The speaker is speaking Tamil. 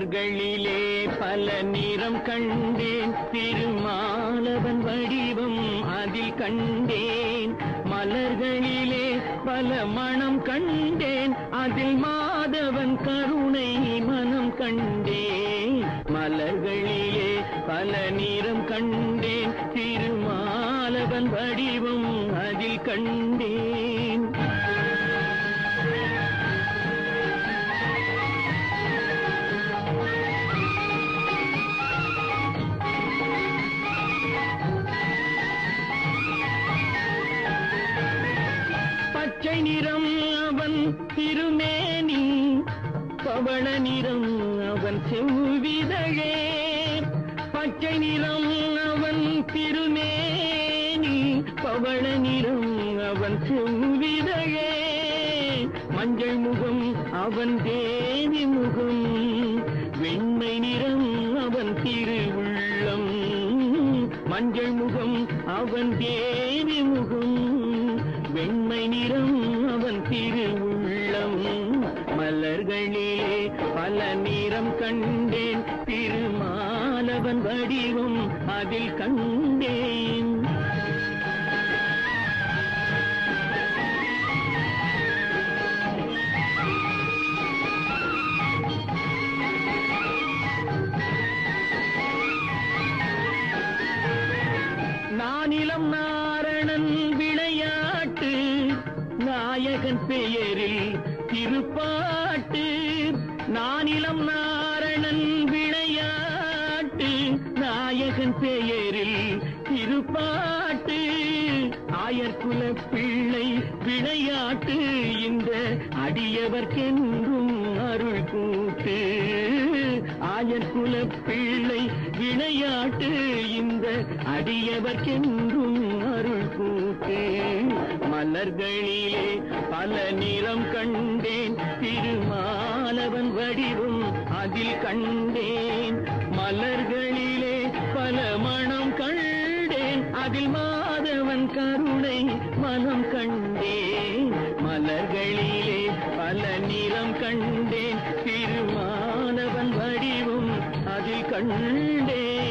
மலர்களிலே பல நிறம் கண்டேன், திருமாலவன் வடிவம் அதில் கண்டேன். மலர்களிலே பல மணம் கண்டேன், அதில் மாதவன் கருணை மனம் கண்டேன். மலர்களிலே பல நிறம் கண்டேன், திருமாலவன் வடிவம் அதில் கண்டேன். பச்சை நிறம் அவன் திருமேனி, பவள நிறம் அவன் செவ்விதழே. பச்சை நிறம் அவன் திருமேனி, பவள நிறம் அவன் செவ்விதழே. மஞ்சள் முகம் அவன் தேவி முகம், வெண்மை நிறம் அவன் திருவுள்ளம். மஞ்சள் முகம் அவன் தேவி முகம், வெண்மை நிறம் அவன் திருவுள்ளம். மலர்களிலே பல நிறம் கண்டேன், திருமாலவன் வடிவம் அதில் கண்டேன். நானிலம் நாரணன் விளையாட்டு, நாயகன் பெயரில் திருப்பாட்டு. நானிலம் நாரணன் விளையாட்டு, நாயகன் பெயரில் திருப்பாட்டு. ஆயர்குல பிள்ளை விளையாட்டு, இந்த அடியவர்க்கென்றும் அருள் கூட்டு. ஆயர்குல பிள்ளை விளையாட்டு, இந்த அடியவர்க்கென்றும் அருள் கூட்டு. மலர்களிலே பல நிறம் கண்டேன், திருமாலவன் வடிவம் அதில் கண்டேன். மலர்களிலே பல மணம் கண்டேன், அதில் மாதவன் கருணை மனம் கண்டேன். மலர்களிலே பல நிறம் கண்டேன், திருமாலவன் வடிவம் அதில் கண்டேன்.